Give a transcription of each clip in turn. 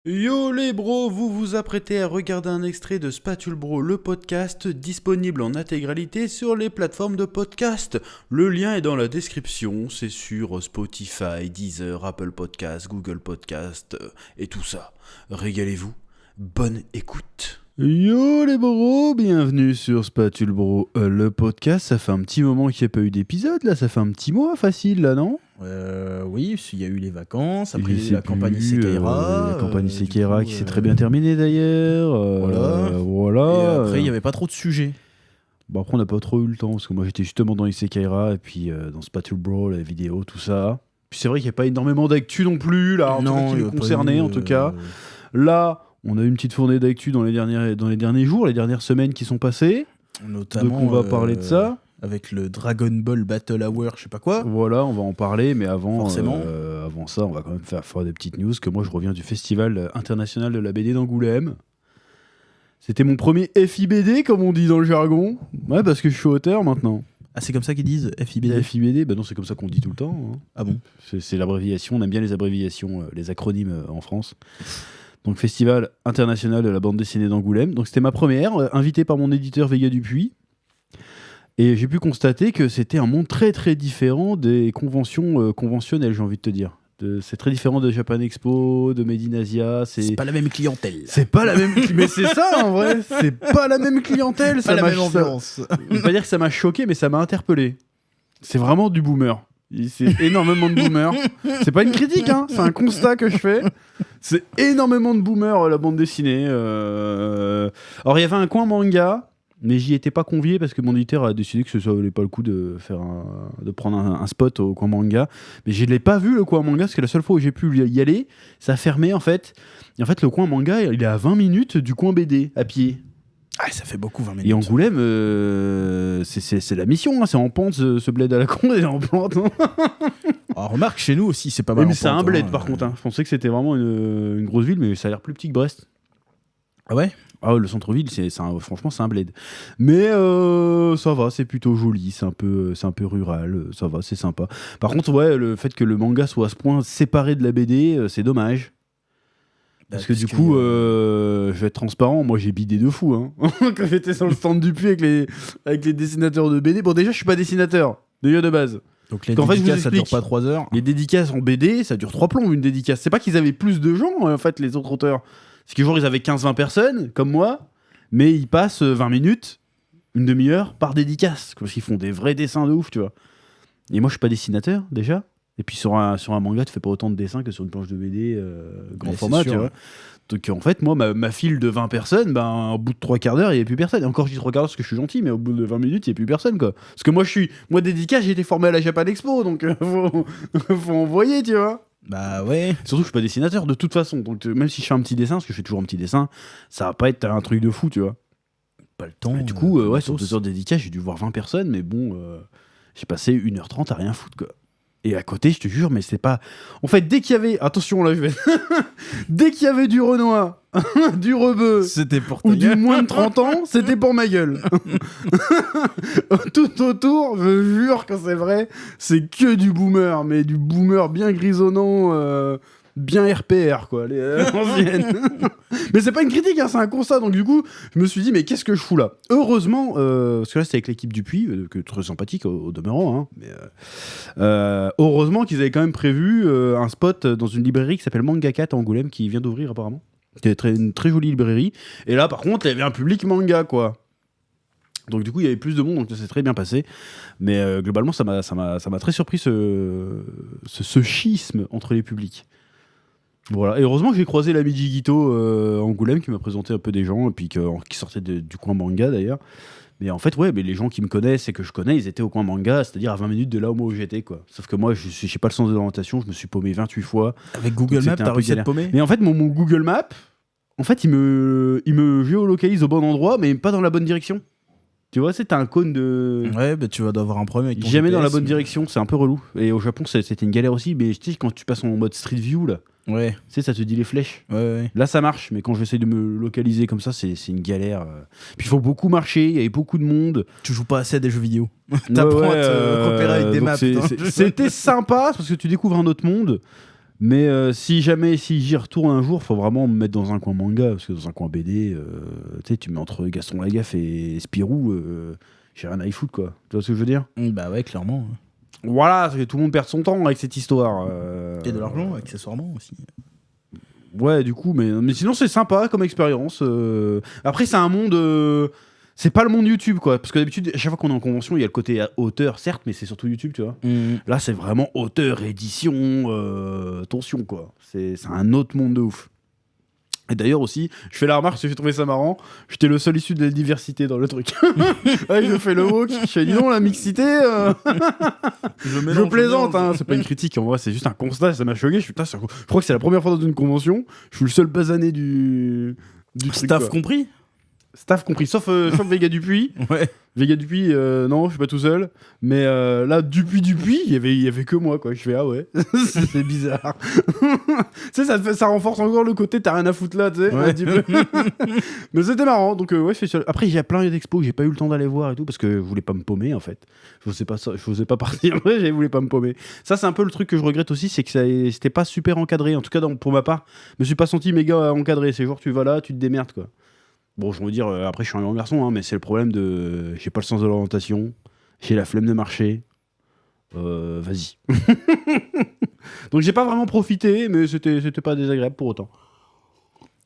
Yo les bros, vous vous apprêtez à regarder un extrait de Spatule Bro, le podcast, disponible en intégralité sur les plateformes de podcast. Le lien est dans la description, c'est sur Spotify, Deezer, Apple Podcast, Google Podcast et tout ça. Régalez-vous, bonne écoute. Yo les bros, bienvenue sur Spatule Bro, le podcast. Ça fait un petit moment qu'il n'y a pas eu d'épisode là, ça fait un petit mois facile là, non ? Oui, il y a eu les vacances, après Je sais la campagne plus, Sequeira. la campagne Sequeira qui s'est très bien terminée d'ailleurs. Voilà. Et après, il n'y avait pas trop de sujets. Bon, après, on n'a pas trop eu le temps parce que moi j'étais justement dans Isekai et puis dans Spatule Bro, la vidéo, tout ça. Puis c'est vrai qu'il n'y a pas énormément d'actu non plus, là, en tout cas, qui nous concernait en tout cas. Là, on a eu une petite fournée d'actu dans les derniers jours, les dernières semaines qui sont passées. Notamment, donc on va parler de ça. Avec le Dragon Ball Battle Hour, je sais pas quoi. Voilà, on va en parler, mais avant ça, on va quand même faire des petites news. Que moi, je reviens du Festival international de la BD d'Angoulême. C'était mon premier FIBD, comme on dit dans le jargon. Ouais, parce que je suis auteur maintenant. Ah, c'est comme ça qu'ils disent FIBD. FIBD, bah non, c'est comme ça qu'on dit tout le temps. Hein. Ah bon ? C'est l'abréviation, on aime bien les abréviations, les acronymes en France. Donc, Festival international de la bande dessinée d'Angoulême. Donc, c'était ma première, invité par mon éditeur Vega Dupuis. Et j'ai pu constater que c'était un monde très très différent des conventions conventionnelles, j'ai envie de te dire. C'est très différent de Japan Expo, de Made in Asia. C'est pas la même clientèle. C'est pas la même. Mais c'est ça en vrai. C'est pas la même clientèle. Pas la même ambiance. Je vais pas dire que ça m'a choqué, mais ça m'a interpellé. C'est vraiment du boomer. C'est énormément de boomers. C'est pas une critique, hein. C'est un constat que je fais. C'est énormément de boomers la bande dessinée. Alors il y avait un coin manga. Mais j'y étais pas convié parce que mon éditeur a décidé que ça valait pas le coup de prendre un spot au coin manga. Mais je l'ai pas vu le coin manga parce que la seule fois où j'ai pu y aller, ça a fermé en fait. Et en fait, le coin manga, il est à 20 minutes du coin BD à pied. Ah, ça fait beaucoup 20 minutes. Et Angoulême, c'est la mission, hein, c'est en pente ce bled à la con, il est en plante. Hein. Alors, remarque, chez nous aussi, c'est pas mal. Mais c'est un bled par contre. Hein. Je pensais que c'était vraiment une grosse ville, mais ça a l'air plus petit que Brest. Ah ouais ? Ah, le centre-ville, franchement, c'est un bled. Mais ça va, c'est plutôt joli, c'est un peu rural, ça va, c'est sympa. Par contre, ouais, le fait que le manga soit à ce point séparé de la BD, c'est dommage. Parce que du coup, je vais être transparent, moi j'ai bidé de fou. Hein. Quand j'étais sur le stand du Puy avec les dessinateurs de BD. Bon, déjà, je suis pas dessinateur, déjà de base. Donc les dédicaces, ça dure pas 3 heures. Les dédicaces en BD, ça dure 3 plombs, une dédicace. C'est pas qu'ils avaient plus de gens, en fait, les autres auteurs. C'est que genre ils avaient 15-20 personnes, comme moi, mais ils passent 20 minutes, une demi-heure, par dédicace. Parce qu'ils font des vrais dessins de ouf, tu vois. Et moi, je suis pas dessinateur, déjà. Et puis sur un manga, tu fais pas autant de dessins que sur une planche de BD grand format, tu vois. Donc en fait, moi, ma file de 20 personnes, au bout de 3 quarts d'heure, il n'y avait plus personne. Et encore, je dis 3 quarts d'heure parce que je suis gentil, mais au bout de 20 minutes, il n'y a plus personne, quoi. Parce que moi, dédicace, j'ai été formé à la Japan Expo, donc faut envoyer, tu vois. Bah ouais. Surtout que je suis pas dessinateur de toute façon, donc même si je fais un petit dessin, parce que je fais toujours un petit dessin, ça va pas être un truc de fou, tu vois. Pas le temps. Et du coup, sur 2 heures de dédicace, j'ai dû voir 20 personnes, mais bon, j'ai passé 1h30 à rien foutre, quoi. Et à côté, je te jure, mais c'est pas... En fait, dès qu'il y avait... Attention, là, je vais... Dès qu'il y avait du Renoir, du Rebeu... C'était pour ou du moins de 30 ans, c'était pour ma gueule. Tout autour, je jure que c'est vrai, c'est que du boomer, mais du boomer bien grisonnant... bien RPR, quoi, les anciennes. Mais c'est pas une critique, hein, c'est un constat. Donc du coup, je me suis dit, mais qu'est-ce que je fous là ? Heureusement, parce que là, c'était avec l'équipe Dupuis, que très sympathique au demeurant, hein, mais heureusement qu'ils avaient quand même prévu un spot dans une librairie qui s'appelle Mangakat à Angoulême, qui vient d'ouvrir apparemment. C'était une très jolie librairie. Et là, par contre, il y avait un public manga, quoi. Donc du coup, il y avait plus de monde, donc ça s'est très bien passé. Mais globalement, ça m'a très surpris ce schisme entre les publics. Voilà, et heureusement que j'ai croisé l'ami Jigito Angoulême qui m'a présenté un peu des gens, et puis qui sortaient du coin manga d'ailleurs. Mais en fait, ouais, mais les gens qui me connaissent et que je connais, ils étaient au coin manga, c'est-à-dire à 20 minutes de là où j'étais, quoi. Sauf que moi, je n'ai pas le sens de l'orientation, je me suis paumé 28 fois. Avec Google Maps, t'as réussi à te paumer ? Mais en fait, mon Google Maps, en fait, il me géolocalise au bon endroit, mais pas dans la bonne direction. Tu vois, c'est un cône de... Ouais, bah tu vas avoir un problème avec ton Jamais GPS, dans la bonne direction, c'est un peu relou. Et au Japon, c'était une galère aussi, mais tu sais, quand tu passes en mode Street View, là, ouais. tu sais, ça te dit les flèches. Ouais. Là, ça marche, mais quand j'essaie de me localiser comme ça, c'est une galère. Puis il faut beaucoup marcher, il y avait beaucoup de monde. Tu joues pas assez à des jeux vidéo. T'apprends à te repérer avec des maps. C'était sympa, parce que tu découvres un autre monde. Mais si j'y retourne un jour, faut vraiment me mettre dans un coin manga, parce que dans un coin BD, tu sais, tu mets entre Gaston Lagaffe et Spirou, j'ai rien à y foutre, quoi. Tu vois ce que je veux dire? Bah ouais, clairement. Voilà, parce que tout le monde perd son temps avec cette histoire. Et de l'argent, accessoirement aussi. Ouais, du coup, mais sinon c'est sympa comme expérience. Après, c'est un monde... c'est pas le monde YouTube, quoi. Parce que d'habitude, à chaque fois qu'on est en convention, il y a le côté auteur, certes, mais c'est surtout YouTube, tu vois. Là, c'est vraiment auteur, édition, tension, quoi. C'est un autre monde de ouf. Et d'ailleurs aussi, je fais la remarque, parce que j'ai trouvé ça marrant, j'étais le seul issu de la diversité dans le truc. Ouais, je fais le woke, je fais dis non, la mixité... je plaisante, hein, c'est pas une critique, en vrai, c'est juste un constat, ça m'a choqué. Je crois que c'est la première fois dans une convention, je suis le seul basané du truc, Staff quoi. compris. Staff compris, sauf Vega Dupuis. Ouais. Vega Dupuis, non, je suis pas tout seul. Mais là, Dupuis, il y avait que moi, quoi. Je fais, ah ouais, c'est bizarre. Tu sais, ça renforce encore le côté, t'as rien à foutre là, tu sais. Ouais. Un petit peu. Mais c'était marrant, donc ouais, je fais seul. Après, il y a plein d'expos que j'ai pas eu le temps d'aller voir et tout, parce que je voulais pas me paumer, en fait. Je faisais pas partir, je voulais pas me paumer. Ça, c'est un peu le truc que je regrette aussi, c'est que c'était pas super encadré. En tout cas, pour ma part, je me suis pas senti méga encadré. C'est genre, tu vas là, tu te démerdes, quoi. Bon, je veux dire, après, je suis un grand garçon, hein, mais c'est le problème de... J'ai pas le sens de l'orientation, j'ai la flemme de marcher. Vas-y. Donc, j'ai pas vraiment profité, mais c'était pas désagréable pour autant.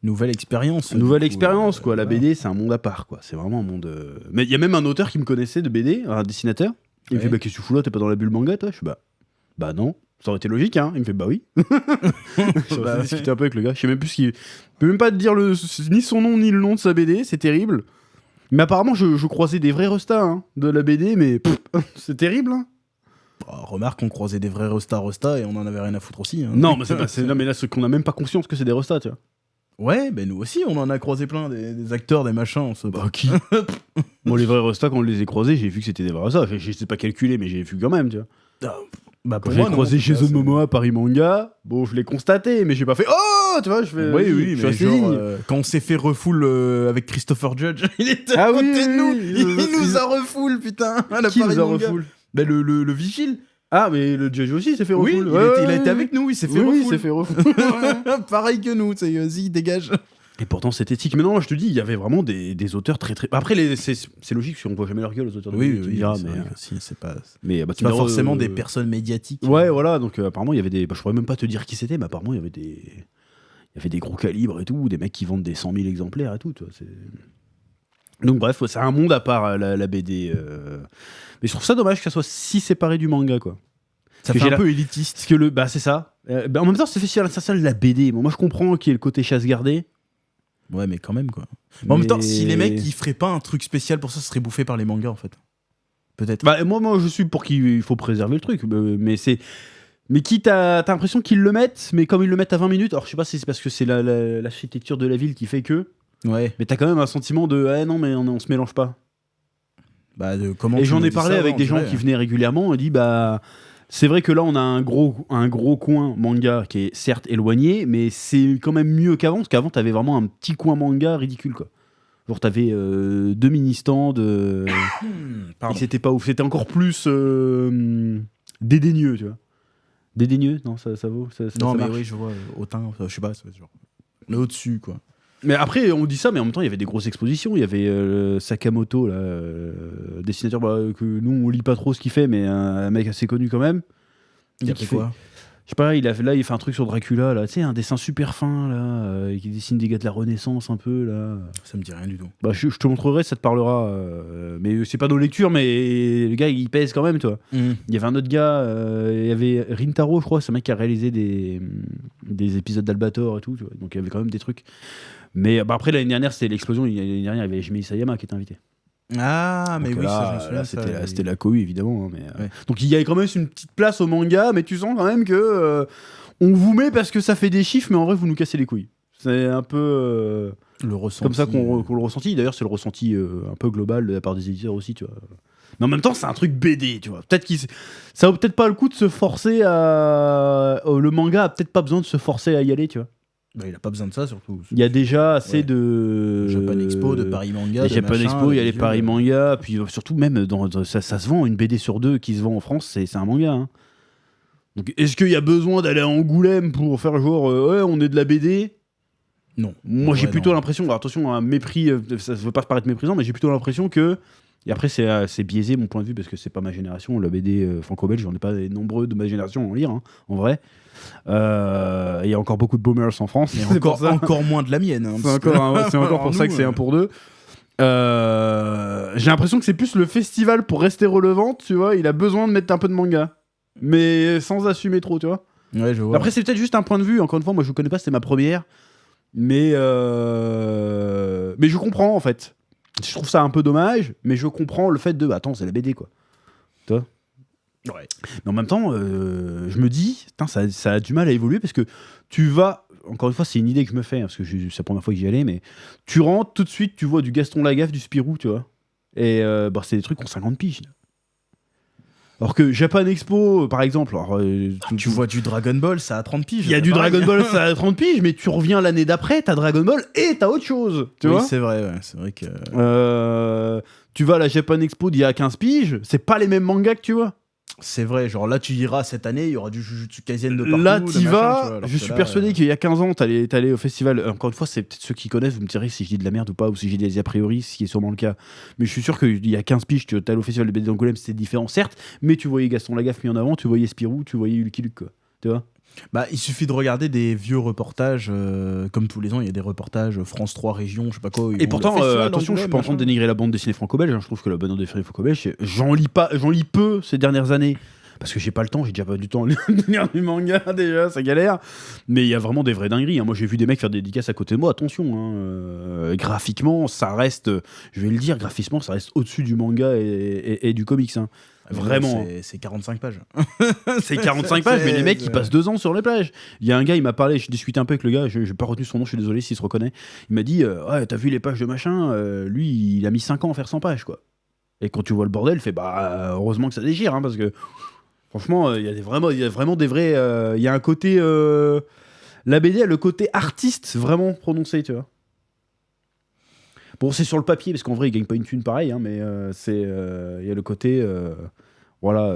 Nouvelle expérience. Nouvelle expérience, quoi. La BD, c'est un monde à part, quoi. C'est vraiment un monde... Mais il y a même un auteur qui me connaissait de BD, un dessinateur. Il me fait, bah, qu'est-ce que tu fous là? T'es pas dans la bulle manga, toi? Je suis, bah non. Ça aurait été logique, hein. Il me fait, bah oui. J'ai discuté un peu avec le gars. Je sais même plus ce qu'il... Je peux même pas te dire ni son nom ni le nom de sa BD, c'est terrible. Mais apparemment, je croisais des vrais restas, hein, de la BD, mais c'est terrible, hein. Bah, remarque, on croisait des vrais restas et on en avait rien à foutre aussi. Hein. Non, mais non, mais là, c'est qu'on a même pas conscience que c'est des restas, tu vois. Ouais, ben nous aussi, on en a croisé plein, des acteurs, des machins. Bah, qui? Moi, les vrais restas, quand on les a croisés, j'ai vu que c'était des vrais restas. Je sais pas calculer, mais j'ai vu quand même, tu vois. Bah, quand j'ai croisé Jason Momoa à Paris Manga, bon, je l'ai constaté, mais j'ai pas fait oh, tu vois, je fais oui, je mais suis genre, quand on s'est fait refoule avec Christopher Judge, il était à côté de nous, il nous a refoule, putain. Qui nous a refoule? Bah, le vigile. Ah, mais le Judge aussi il s'est fait refoule. Oui, il a été avec nous, il s'est fait refoule. Oui, il s'est fait refoule. Pareil que nous, c'est vas-y, dégage. Et pourtant, c'est éthique. Mais non, je te dis, il y avait vraiment des auteurs très très. Après, c'est logique, si on voit jamais leur gueule, les auteurs de BD, tu diras, mais c'est pas. Mais c'est pas forcément des personnes médiatiques. Ouais, voilà. Donc apparemment, il y avait des. Je pourrais même pas te dire qui c'était, mais apparemment, il y avait des gros calibres et tout, des mecs qui vendent des 100 000 exemplaires et tout. Tu vois, donc bref, c'est un monde à part la BD. Mais je trouve ça dommage que ça soit si séparé du manga, quoi. Ça fait un peu élitiste. Parce que bah c'est ça. En même temps, c'est fait sur la BD. Bon, moi, je comprends qu'il y ait le côté chasse gardée. Ouais, mais quand même, quoi. Mais en même temps, si les mecs ils feraient pas un truc spécial pour ça, ce serait bouffé par les mangas, en fait. Peut-être. Bah, moi, je suis pour qu'il faut préserver le truc. Mais c'est. Mais quitte t'as l'impression qu'ils le mettent, mais comme ils le mettent à 20 minutes, alors je sais pas si c'est parce que c'est l'architecture de la ville qui fait que. Ouais. Mais t'as quand même un sentiment de ah non, mais on se mélange pas. Bah, comment. Et j'en ai parlé avec des gens qui venaient régulièrement, on dit bah. C'est vrai que là, on a un gros coin manga qui est certes éloigné, mais c'est quand même mieux qu'avant, parce qu'avant, t'avais vraiment un petit coin manga ridicule, quoi. Genre, t'avais 2 mini-stands, c'était pas ouf. C'était encore plus dédaigneux, tu vois. Dédaigneux? Non, ça vaut non, ça mais marche. oui, je vois, autant, je sais pas, genre... On est au-dessus, quoi. Mais après, on dit ça, mais en même temps, il y avait des grosses expositions. Il y avait Sakamoto, là, dessinateur que nous, on lit pas trop ce qu'il fait, mais un mec assez connu quand même. Il a fait quoi? Je sais pas, il fait un truc sur Dracula, là, tu sais, un dessin super fin, là, qui dessine des gars de la Renaissance un peu, là. Ça me dit rien du tout. Bah, je te montrerai, ça te parlera. Mais c'est pas nos lectures, mais le gars, il pèse quand même, toi. Il y avait un autre gars, il y avait Rintaro, je crois, c'est un mec qui a réalisé des épisodes d'Albator et tout, tu vois. Donc il y avait quand même des trucs. Mais bah, après, l'année dernière, c'était l'explosion. L'année dernière, il y avait Jimmy Isayama qui était invité. Ah, mais donc oui, là, ça, je me souviens. c'était la cohue, évidemment. Hein, mais, ouais. Donc il y avait quand même une petite place au manga, mais tu sens quand même que on vous met parce que ça fait des chiffres, mais en vrai, vous nous cassez les couilles. C'est un peu le ressenti, comme ça qu'on le ressentit. D'ailleurs, c'est le ressenti un peu global de la part des éditeurs aussi, tu vois. Mais en même temps, c'est un truc BD, tu vois. Peut-être ça vaut peut-être pas le coup de se forcer à... le manga a peut-être pas besoin de se forcer à y aller, tu vois. Bah, il a pas besoin de ça, surtout. Il y a déjà assez de... Japan Expo, de Paris Manga, il y a Japan Expo, il y a les Paris Manga, puis surtout même, ça se vend, une BD sur 2 qui se vend en France, c'est un manga. Hein. Donc, est-ce qu'il y a besoin d'aller à Angoulême pour faire genre, ouais, on est de la BD? Non. Moi, j'ai Ouais, plutôt non. l'impression, alors attention, un mépris, ça ne veut pas se paraître méprisant, mais j'ai plutôt l'impression que. Et après, c'est biaisé mon point de vue parce que c'est pas ma génération. La BD franco-belge, j'en ai pas nombreux de ma génération à en lire, hein, en vrai. Il y a encore beaucoup de boomers en France. Et C'est pour encore, ça. encore moins de la mienne. Hein, C'est parce que- c'est encore pour Alors ça nous, que c'est un pour deux. J'ai l'impression que c'est plus le festival pour rester relevante, tu vois. Il a besoin de mettre un peu de manga, mais sans assumer trop, tu vois. Ouais, je vois. Après, c'est peut-être juste un point de vue. Encore une fois, moi, je ne connais pas, c'était ma première. Mais je comprends, en fait. Je trouve ça un peu dommage, mais je comprends le fait de... Attends, c'est la BD, quoi. Tu vois. Ouais. Mais en même temps, je me dis, putain, ça a du mal à évoluer parce que tu vas... Encore une fois, c'est une idée que je me fais, hein, parce que c'est la première fois que j'y allais, mais tu rentres, tout de suite, tu vois du Gaston Lagaffe, du Spirou, tu vois. Et c'est des trucs qui ont 50 piges. Alors que Japan Expo, par exemple... Alors, Tu vois du Dragon Ball, ça a 30 piges. il y a c'est du pareil. Dragon Ball, ça a 30 piges, mais tu reviens l'année d'après, t'as Dragon Ball et t'as autre chose. Tu Oui, vois c'est vrai, ouais. C'est vrai que. Tu vas à la Japan Expo d'il y a 15 piges, c'est pas les mêmes mangas que tu vois. C'est vrai, genre là tu iras cette année, il y aura du Jujutsu Kaisen de partout. Là, de t'y machin, vas, tu vois, alors je que suis là, persuadé qu'il y a 15 ans, t'allais au festival. Encore une fois, c'est peut-être ceux qui connaissent, vous me direz si je dis de la merde ou pas, ou si j'ai des a priori, ce qui est sûrement le cas. Mais je suis sûr qu'il y a 15 piges, tu allais au festival de BD d'Angoulême, c'était différent, certes, mais tu voyais Gaston Lagaffe mis en avant, tu voyais Spirou, tu voyais Lucky Luke, quoi. Tu vois. Bah, il suffit de regarder des vieux reportages, comme tous les ans, il y a des reportages France 3 régions, je sais pas quoi. ils Et vont pourtant, au festival attention, je suis d'Angoulême, pas en train de machin. dénigrer la bande dessinée franco-belge. Hein. Je trouve que la bande dessinée franco-belge, j'en lis peu ces dernières années. Parce que j'ai pas le temps, j'ai déjà pas du temps de lire du manga déjà, ça galère. Mais il y a vraiment des vraies dingueries. Hein. Moi j'ai vu des mecs faire des dédicaces à côté de moi, attention. Hein. Graphiquement, ça reste, je vais le dire, graphiquement, ça reste au-dessus du manga et du comics. Hein. Ah, mais Vraiment. non, c'est 45 pages. C'est 45 pages, mais les mecs ils passent 2 ans sur les plages. Il y a un gars, il m'a parlé, j'ai discuté un peu avec le gars, j'ai pas retenu son nom, je suis désolé s'il se reconnaît. Il m'a dit, ouais, t'as vu les pages de machin, lui il a mis 5 ans à faire 100 pages quoi. Et quand tu vois le bordel, il fait bah heureusement que ça déchire, hein, parce que franchement, il y a vraiment des vrais. Il y a un côté. La BD a le côté artiste vraiment prononcé, tu vois. Bon, c'est sur le papier, parce qu'en vrai, il gagne pas une thune pareil, hein, mais il y a le côté. Voilà.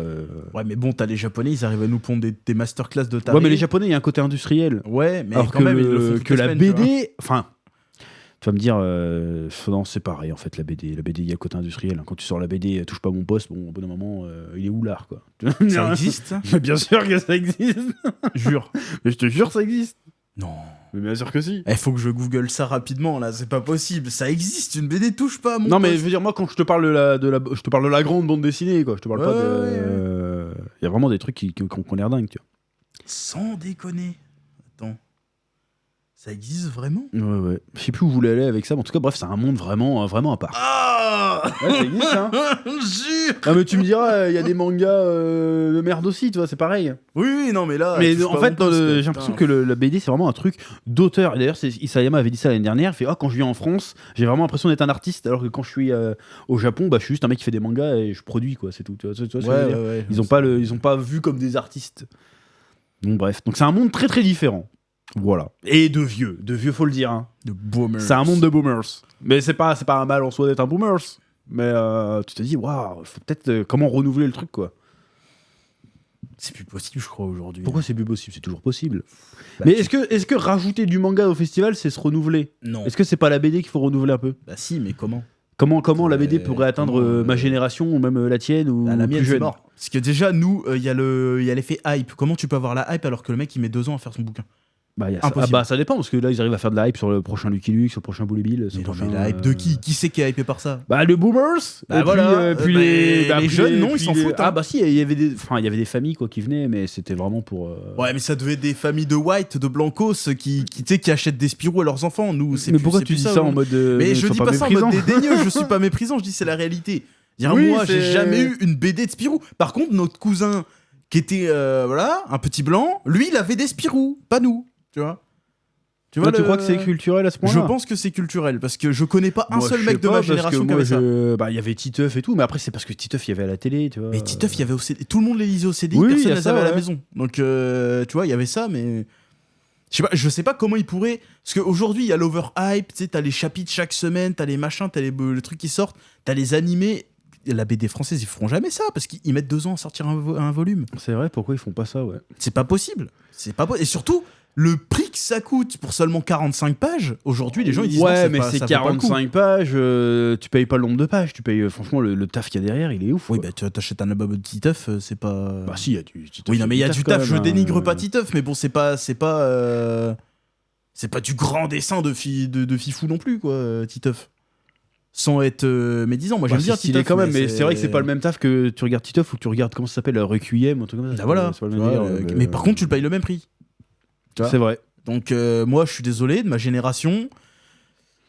Ouais, mais bon, t'as les Japonais, ils arrivent à nous pondre des masterclass de taré. Ouais, mais les Japonais, il y a un côté industriel. Ouais, mais Alors quand que, même, ils le font toutes que les la semaines, tu vois. BD. Enfin. Tu vas me dire, non, c'est pareil en fait, la BD. La BD, il y a le côté industriel. Hein. Quand tu sors la BD, touche pas mon poste, bon, au bout d'un moment, il est où l'art, quoi. Ça existe, ça Mais bien sûr que ça existe. Jure. Mais je te jure, ça existe. Non. Mais bien sûr que si. Il faut que je google ça rapidement, là, c'est pas possible. Ça existe, une BD touche pas à mon Non, mais je poste. veux dire, moi, quand je te parle je te parle de la grande bande dessinée, quoi. Je te parle pas de. Il y a vraiment des trucs qui ont l'air dingues, tu vois. Sans déconner. Attends. Ça existe vraiment? Ouais. Je sais plus où vous voulez aller avec ça, mais en tout cas, bref, c'est un monde vraiment à part. Ah Ouais, ça existe, hein. Jure. Ah, mais tu me diras, il y a des mangas de merde aussi, tu vois, c'est pareil. Oui, non, mais là. Mais touche en pas fait, mon poste, quoi, j'ai l'impression putain. que la BD, c'est vraiment un truc d'auteur. Et d'ailleurs, Isayama avait dit ça l'année dernière. Il fait, quand je viens en France, j'ai vraiment l'impression d'être un artiste, alors que quand je suis au Japon, bah, je suis juste un mec qui fait des mangas et je produis, quoi, c'est tout. Tu vois ce que je veux dire Ouais. Ils ont pas vu comme des artistes. Donc bref, donc c'est un monde très très différent. Voilà. Et de vieux faut le dire. Hein. De boomers. C'est un monde de boomers. Mais c'est pas un mal en soi d'être un boomers. Mais tu te dis, waouh, faut peut-être comment renouveler le truc, quoi. C'est plus possible, je crois, aujourd'hui. Pourquoi c'est plus possible? C'est toujours possible. Bah, Mais est-ce que rajouter du manga au festival, c'est se renouveler? Non. Est-ce que c'est pas la BD qu'il faut renouveler un peu? Bah si, mais comment? Comment la BD pourrait atteindre comment, ma génération ou même la tienne ou Bah, la mienne, plus c'est jeune? mort. Parce que déjà, nous, il y a l'effet hype. Comment tu peux avoir la hype alors que le mec, il met 2 ans à faire son bouquin? Impossible. Ça dépend parce que là ils arrivent à faire de la hype sur le prochain Lucky Luke, sur le prochain Bully Bill. Mais non, mais la hype de qui? Qui c'est qui est hypé par ça? Bah le boomers. Bah et voilà, puis les puis jeunes, non, ils puis s'en foutent, hein. Ah bah si, il y avait des familles quoi qui venaient, mais c'était vraiment pour. Ouais, mais ça devait être des familles de white, de blancos tu sais, qui achètent des Spirou à leurs enfants. Nous, c'est Mais plus- pourquoi c'est tu plus dis ça en aujourd'hui. mode Mais je sois dis pas ça en mode méprisant. dédaigneux, je suis pas méprisant, je dis c'est la réalité. Dire, Oui, moi, j'ai c'est- jamais eu une BD de Spirou. Par contre, notre cousin, qui était, voilà, un petit blanc, lui, il avait des Spirou, pas nous, tu vois. Tu Toi, tu le- crois que c'est culturel à ce point-là? Je pense que c'est culturel, parce que je connais pas un Moi, seul je mec sais de pas, ma parce que génération qui moi, avait ça. il y avait Titeuf et tout, mais après c'est parce que Titeuf il y avait à la télé, tu vois. Mais Titeuf, il y avait au CD. Tout le monde les lisait au CD, Oui, il y personne a les ça, avait à la ouais. maison. Donc, tu vois, il y avait ça, mais. Je sais pas comment ils pourraient. Parce qu'aujourd'hui, il y a l'overhype, tu sais, t'as les chapitres chaque semaine, t'as les machins, t'as les trucs qui sortent, t'as les animés. la BD française, ils feront jamais ça parce qu'ils mettent 2 ans à sortir un volume. C'est vrai, pourquoi ils font pas ça, ouais. C'est pas possible. Et surtout, le prix que ça coûte pour seulement 45 pages, aujourd'hui, les gens ils disent ouais, non, mais pas, c'est ça vaut pas le coup. 45 pages, tu payes pas le nombre de pages, tu payes franchement le taf qu'il y a derrière, il est ouf. Oui, quoi. bah tu t'achètes un album de Titeuf, c'est pas. Bah si, il y a du Oui, non, mais il y a du taf, je quand même, dénigre pas Titeuf, mais bon, c'est pas du grand dessin de fifou non plus, quoi, Titeuf. Sans être médisant, moi j'aime bien stylé Titeuf. quand même, mais c'est vrai que c'est pas le même taf que tu regardes Titeuf ou que tu regardes, comment ça s'appelle, Requiem, un truc comme ça. Ah, voilà. C'est pas le Tu même vois, délire, mais par contre, tu le payes le même prix. Tu vois. C'est vrai. Donc moi, je suis désolé de ma génération.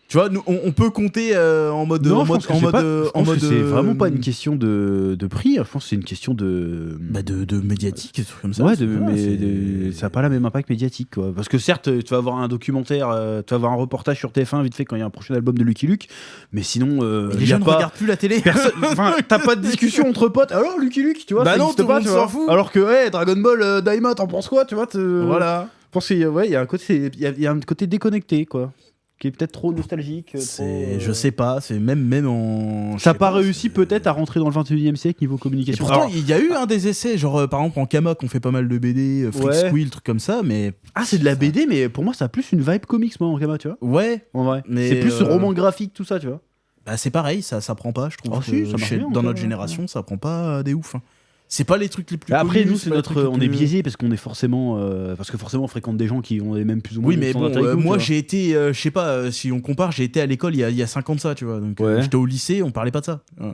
Tu vois, nous, on peut compter en mode. Non, en je mode, pense que en c'est mode, pas- je en pense que mode, c'est vraiment pas une question de prix, je pense que c'est une question de... bah, de médiatique, des trucs comme ça. Ouais, Voilà, ça n'a pas la même impact médiatique, quoi. Parce que certes, tu vas avoir un documentaire, tu vas avoir un reportage sur TF1 vite fait quand il y a un prochain album de Lucky Luke, mais sinon, Les gens ne regardent plus la télé. Enfin, t'as pas de discussion entre potes. Alors Lucky Luke, tu vois, Bah ça non, existe tout le pas, monde tu s'en vois. fout. Alors que Dragon Ball Daima, t'en penses quoi, tu vois Voilà. Je pense qu'il y a, ouais, il y a un côté, il y a un côté déconnecté, quoi, qui est peut-être trop nostalgique. Je sais pas, c'est même en. Ça n'a pas réussi peut-être à rentrer dans le 21e siècle niveau Et communication. pourtant, Alors, il y a eu des essais, genre par exemple en Kama, qu'on fait pas mal de BD, Freak Ouais. Squill, trucs comme ça, mais. c'est de la BD, mais pour moi, ça a plus une vibe comics, moi, en Kama, tu vois. Ouais, En vrai. Mais, C'est plus roman graphique, tout ça, tu vois. bah c'est pareil, ça prend pas, je trouve. Ah que si, ça marche bien, dans encore, notre génération, ça prend pas des ouf. Hein. C'est pas les trucs les plus. Après, connus, nous, c'est pas les notre, trucs les on est plus- biaisé parce qu'on est forcément, on fréquente des gens qui ont les mêmes plus ou moins. Oui, mais bon, standards que nous, moi tu vois. j'ai été, je sais pas, si on compare, j'ai été à l'école il y a 5 ans de ça, tu vois. Donc Ouais. j'étais au lycée, on parlait pas de ça. Ouais.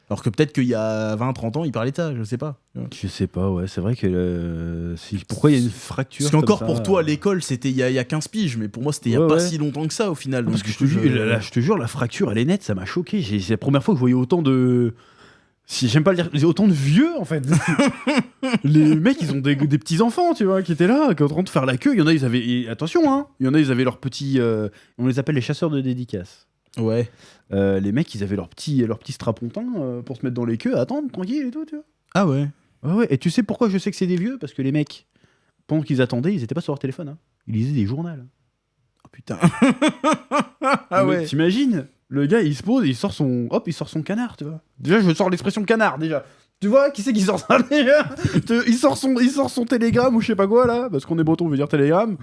Alors que peut-être qu'il y a 20-30 ans, ils parlaient de ça, je sais pas. Je sais pas, ouais, c'est vrai que pourquoi il y a une fracture. Parce qu'encore comme pour ça, toi, l'école c'était il y a 15 piges, mais pour moi c'était il y a Ouais, pas ouais. si longtemps que ça au final. Parce Donc, que je du te, coup, je te jure, la fracture, elle est nette, ça m'a choqué. C'est la première fois que je voyais autant de. Si j'aime pas le dire, autant de vieux en fait. Les mecs, ils ont des petits enfants, tu vois, qui étaient là, qui étaient en train de faire la queue. Il y en a, ils avaient. Et attention, hein, il y en a, ils avaient leurs petits. On les appelle les chasseurs de dédicaces. Ouais. Les mecs, ils avaient leurs petits strapontins pour se mettre dans les queues, à attendre tranquille et tout, tu vois. Ah ouais. Ouais, ouais. Et tu sais pourquoi je sais que c'est des vieux? Parce que les mecs, pendant qu'ils attendaient, ils étaient pas sur leur téléphone. Hein. Ils lisaient des journaux. Oh putain. Ah ouais. T'imagines? Le gars, il se pose, il sort son canard, tu vois. Déjà, je sors l'expression canard, déjà. Tu vois, qui c'est qui sort ça déjà? il sort son télégramme ou je sais pas quoi là, parce qu'on est breton, on veut dire télégramme.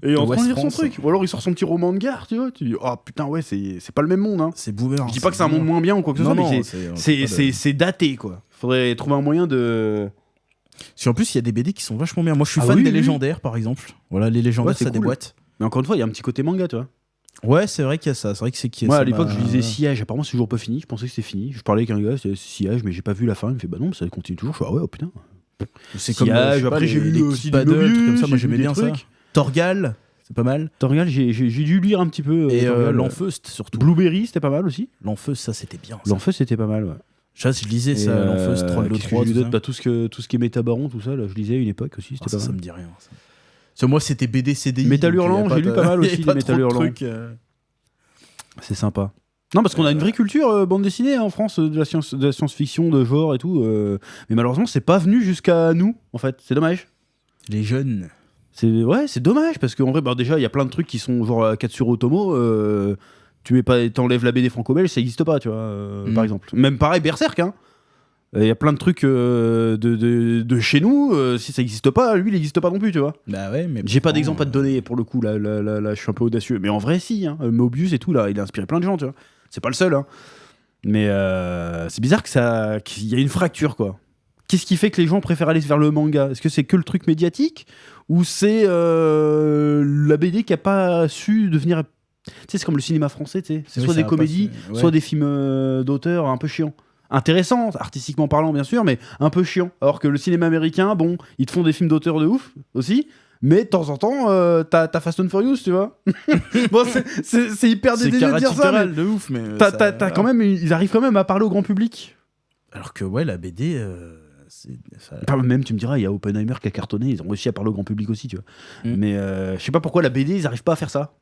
Et en train de lire son West France. truc. Ou alors il sort son petit roman de gare, tu vois. Tu dis, oh putain, ouais, c'est pas le même monde, hein. C'est boomer. Je dis pas que c'est un monde moins bien ou quoi que ce soit, mais c'est daté, quoi. Faudrait trouver un moyen de. Si en plus il y a des BD qui sont vachement bien. Moi je suis Ah fan oui, des oui. légendaires par exemple. Voilà, les légendaires Ouais, c'est ça cool. déboîte. Mais encore une fois, il y a un petit côté manga, tu vois. Ouais, c'est vrai qu'il y a ça. C'est vrai que c'est qui. Moi, ça à l'époque, m'a- je lisais Sillage. Apparemment, c'est toujours pas fini. Je pensais que c'était fini. Je parlais avec un gars, c'était Sillage, mais j'ai pas vu la fin. Il me fait, bah non, ça continue toujours. Je fais, ah ouais, oh putain. C'est comme Sillage, je sais pas, après, j'ai lu les aussi Kid des Paddle, Mobius, trucs comme ça. Moi j'ai j'aimais lu bien des ça. trucs. Torgal, c'est pas mal. Torgal, j'ai dû lire un petit peu. Et Torgal. L'Enfeust surtout. Blueberry, c'était pas mal aussi. L'Enfeust, ça c'était bien. Ça. L'Enfeust, c'était pas mal, ouais. Je lisais Et, ça, L'Enfeust, Troll de qu'est-ce que 3, j'ai lu tout d'autre ça. Bah, tout ce qui est Métabaron, tout ça, là, je lisais à une époque aussi, c'était Ah, ça, pas ça mal. me dit rien. Ça. Parce que moi c'était BD CDI. Métal donc, Hurlant, il y a j'ai lu de- pas mal il y avait aussi, pas les trop Métal de Hurlant. trucs, C'est sympa. Non, parce qu'on a une vraie culture bande dessinée hein, en France, de la science-fiction, de genre et tout. Mais malheureusement, c'est pas venu jusqu'à nous, en fait. C'est dommage. Les jeunes. C'est dommage, parce qu'en vrai, bah, déjà, il y a plein de trucs qui sont genre Katsuro Otomo. T'enlèves la BD franco-belge, ça existe pas, tu vois, par exemple. Même pareil, Berserk, hein. Il y a plein de trucs de chez nous, si ça existe pas, lui, il existe pas non plus, tu vois. Bah ouais, mais. J'ai pas pourtant, d'exemple à te donner pour le coup, là, je suis un peu audacieux. Mais en vrai, si, hein, Mobius et tout, là, il a inspiré plein de gens, tu vois. C'est pas le seul, hein. Mais c'est bizarre qu'il y a une fracture, quoi. Qu'est-ce qui fait que les gens préfèrent aller vers le manga? Est-ce que c'est que le truc médiatique? Ou c'est la BD qui a pas su devenir... Tu sais, c'est comme le cinéma français, tu sais. C'est Oui, soit ça des a pas comédies, su- ouais. soit des films d'auteur un peu chiants. Intéressant, artistiquement parlant bien sûr, mais un peu chiant. Alors que le cinéma américain, bon, ils te font des films d'auteur de ouf aussi, mais de temps en temps, t'as Fast and Furious, tu vois. Bon, c'est hyper C'est dédaigné de dire ça, mais caricatural de ouf, mais. t'as quand même, ils arrivent quand même à parler au grand public. Alors que ouais, la BD, ça- Même, tu me diras, il y a Oppenheimer qui a cartonné, ils ont réussi à parler au grand public aussi, tu vois. Mm. Mais je sais pas pourquoi la BD, ils arrivent pas à faire ça.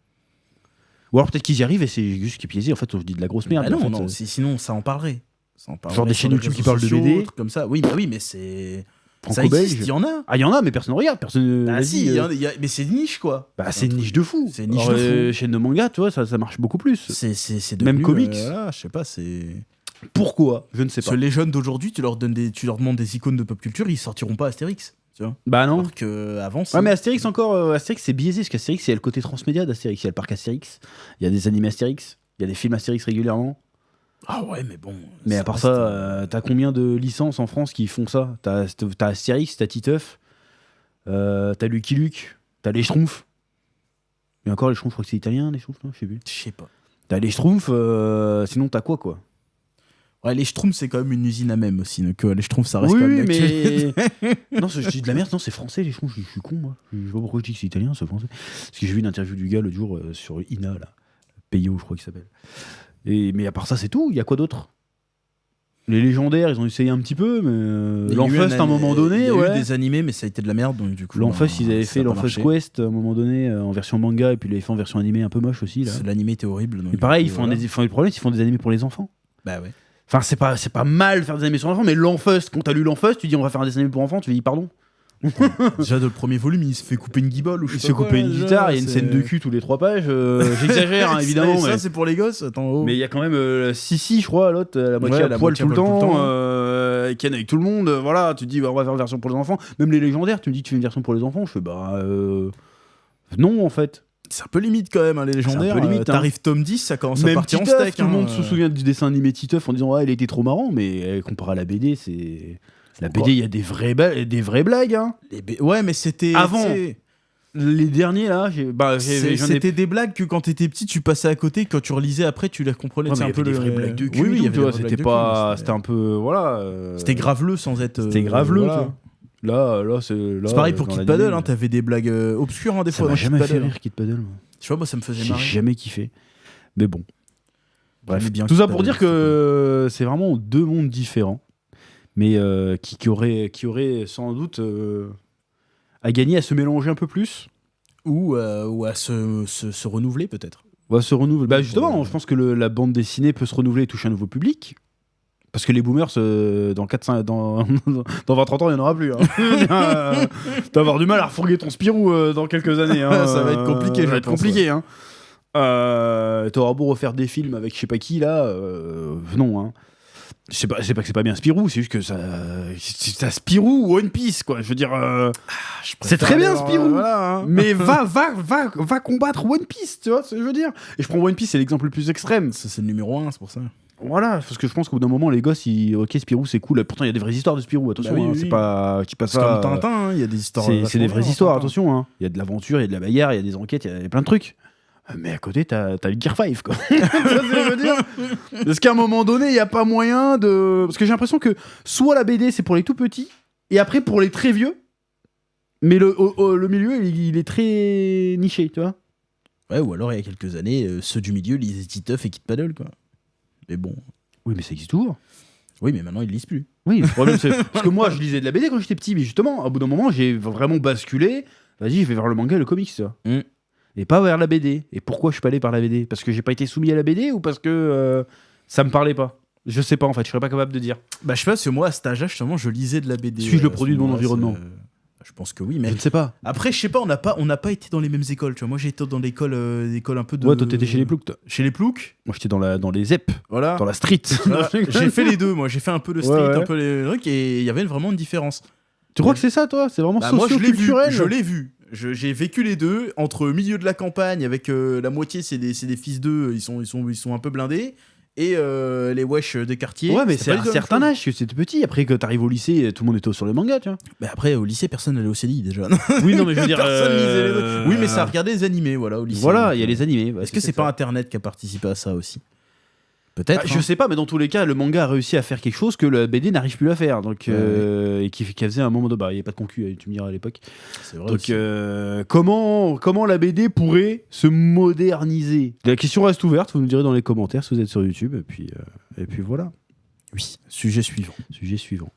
Ou alors peut-être qu'ils y arrivent et c'est juste qu'ils piésaient, en fait, on se dit de la grosse merde. Bah en non, fait, non, sinon ça en parlerait. Ça en parlerait Genre des sur chaînes les YouTube qui réseaux parlent de sociaux, BD. trucs comme ça. Oui, mais c'est. Ça franco-belge. existe, il y en a. Ah, il y en a, mais personne ne regarde, personne. Ah vas-y, si, mais c'est niche quoi. Bah, c'est une niche de fou. C'est une niche Alors, de fou. Chaîne de manga, tu vois, ça marche beaucoup plus. C'est Même devenu, comics. voilà, je sais pas, c'est. Pourquoi ? Je ne sais Parce pas. que les jeunes d'aujourd'hui, tu leur demandes des icônes de pop culture, ils sortiront pas Astérix. Tu vois. Bah non. Alors qu'avant, Ouais, mais Astérix encore, Astérix c'est biaisé, parce qu'Astérix il y a le côté transmédia d'Astérix, il y a le parc Astérix, il y a des animés Astérix, il y a des films Astérix régulièrement. Ah ouais, mais bon. Mais à part reste, ça, t'as combien de licences en France qui font ça ? T'as Astérix, t'as Titeuf, t'as Lucky Luke, t'as les Schtroumpfs. Et encore les Schtroumpfs, je crois que c'est italien, les Schtroumpfs, non ? Je sais plus. Je sais pas. T'as les Schtroumpfs, sinon t'as quoi ? Ouais, les Schtroumpfs, c'est quand même une usine à même aussi. Donc les Schtroumpfs, ça reste Oui, quand même mais. d'actualité. Non, je dis de la merde, non, c'est français les Schtroumpfs, je suis con moi. Je sais pas pourquoi je dis que c'est italien, c'est français. Parce que j'ai vu une interview du gars l'autre jour sur Ina, là. Peyo, je crois qu'il s'appelle. Mais à part ça, c'est tout, il y a quoi d'autre ? Les légendaires, ils ont essayé un petit peu, mais l'Enfest à un moment donné, Il y a ouais. eu des animés, mais ça a été de la merde, donc du coup. L'Enfest, ils avaient ça fait a pas l'Enfest marché. Quest à un moment donné en version manga, et puis ils l'avaient fait en version animée un peu moche aussi. Là. L'animé était horrible. Donc Et pareil, du ils coup, font voilà. le problème, c'est qu'ils font des animés pour les enfants. Bah ouais. Enfin, c'est pas mal faire des animés sur enfants, mais l'Enfest, quand t'as lu l'Enfest, tu dis on va faire un dessin animé pour enfants, tu dis pardon. Déjà, dans le premier volume, il se fait couper une guibole ou je Il sais se pas coupait quoi, une déjà, guitare, il y a une c'est- scène de cul tous les 3 pages. J'exagère, hein, évidemment. Ça, mais... c'est pour les gosses. Attends, oh. Mais il y a quand même Sissi, je crois, l'autre, la moitié Ouais, à la poil moitié tout à le poil tout le temps, temps. Ken avec tout le monde. Voilà, tu te dis, bah, on va faire une version pour les enfants. Même les légendaires, tu me dis que tu fais une version pour les enfants. Je fais, non, en fait. C'est un peu limite quand même, hein, les légendaires. un peu limite, hein. T'arrives tome 10, ça commence à Même partir en Titeuf, steak. tout le hein, monde se souvient du dessin animé Titeuf en disant, ouais, il était trop marrant, mais comparé à la BD, c'est. La BD, il y a des vraies blagues. Hein. Ouais, mais c'était. Avant. tu sais, Les derniers, là, j'en ai. C'était des blagues que quand t'étais petit, tu passais à côté. Quand tu relisais après, tu les comprenais. Ouais, C'est mais un il y peu avait des le. vraies blagues de cul. Oui, il y avait tu vois, des vraies c'était blagues de cul, pas. mais C'était un peu. Voilà. C'était graveleux sans être. C'était graveleux, voilà. tu vois. Là, c'est. C'est pareil pour dans Kid l'anime, Paddle, hein, t'avais des blagues obscures hein, des Ça fois m'a dans Kid jamais fait Paddle. rire, Kid Paddle. moi. Tu vois, moi ça me faisait J'ai marrer. jamais kiffé. Mais bon. Bref, J'aimais bien tout Kid ça pour Paddle, dire que c'est vraiment 2 mondes différents, mais qui auraient sans doute à gagner à se mélanger un peu plus, Ou à se renouveler peut-être. ou à se renouveler. Bah justement, je pense que la bande dessinée peut se renouveler et toucher un nouveau public. Parce que les boomers, dans 4-5, dans 20-30 ans, il n'y en aura plus. Hein. Tu vas avoir du mal à refourguer ton Spirou dans quelques années. Hein. Ça va être compliqué, Ça je va être pense, compliqué. Hein. T'auras beau refaire des films avec je sais pas qui, là. Non. Hein. C'est pas que c'est pas bien Spirou, c'est juste que ça Spirou ou One Piece, quoi. Je veux dire, c'est très bien Spirou. Voilà, hein. Mais va combattre One Piece, tu vois ce que je veux dire. Et je prends One Piece, c'est l'exemple le plus extrême. Ça, c'est le numéro 1, c'est pour ça. Voilà, parce que je pense qu'au bout d'un moment, les gosses, ok, Spirou, c'est cool. Pourtant, il y a des vraies histoires de Spirou, attention, Bah oui, hein, oui. c'est pas. Je dis pas C'est ça. comme Tintin, hein, il y a des histoires. C'est vachement des vraies bien, histoires, Tintin. attention. Hein. Il y a de l'aventure, il y a de la bagarre, il y a des enquêtes, il y a plein de trucs. Mais à côté, t'as le Gear 5, quoi. Tu vois ce que je veux dire. Parce qu'à un moment donné, il n'y a pas moyen de. Parce que j'ai l'impression que soit la BD, c'est pour les tout petits, et après pour les très vieux, mais le milieu, il est très niché, tu vois. Ouais, ou alors il y a quelques années, ceux du milieu lisaient Titeuf et Kid Paddle, quoi. Mais bon. Oui, mais ça existe toujours. Oui, mais maintenant ils lisent plus. Oui, le problème, c'est. Parce que moi, je lisais de la BD quand j'étais petit, mais justement, au bout d'un moment, j'ai vraiment basculé. Vas-y, je vais vers le manga et le comics, tu vois. Et pas vers la BD. Et pourquoi je suis pas allé par la BD ? Parce que j'ai pas été soumis à la BD ou parce que ça me parlait pas ? Je sais pas en fait, je serais pas capable de dire. Bah, je sais pas, parce que moi à cet âge-là, justement, je lisais de la BD. Suis-je le à ce produit de mon moment-là, environnement ? Je pense que oui, mais. Je ne sais pas. Après, je sais pas, on n'a pas été dans les mêmes écoles, tu vois. Moi, j'ai été dans l'école un peu de. Ouais, toi t'étais chez les ploucs, toi. Chez les ploucs, Moi j'étais dans les ZEP, voilà. dans la street. Voilà. J'ai fait les deux, moi. J'ai fait un peu le street, Ouais, ouais. un peu les trucs, et il y avait vraiment une différence. Tu crois que c'est ça, toi ? C'est vraiment Bah, moi, je l'ai vu. socio-culturel. Je l'ai vu. J'ai vécu les deux, entre milieu de la campagne, avec la moitié, c'est des fils d'eux, ils sont un peu blindés, et les wesh des quartiers. Ouais, mais c'est c'est pas à du un tout la même certain chose. âge que c'était petit. Après que t'arrives au lycée, tout le monde était sur les mangas, tu vois. Mais après, au lycée, personne n'allait au CDI déjà. Oui, non, mais je veux dire. Personne lisait les deux. Oui, mais ça regardait les animés, voilà, au lycée. Voilà, il y a les animés. Est-ce que c'est pas Internet qui a participé à ça aussi Peut-être. Je sais pas, mais dans tous les cas, le manga a réussi à faire quelque chose que la BD n'arrive plus à faire. Donc, et qui faisait un moment de. Bah, il n'y a pas de concu, tu me diras à l'époque. C'est vrai. Donc, aussi. comment la BD pourrait se moderniser ? La question reste ouverte, vous nous direz dans les commentaires si vous êtes sur YouTube. Et puis voilà. Oui, sujet suivant. Sujet suivant.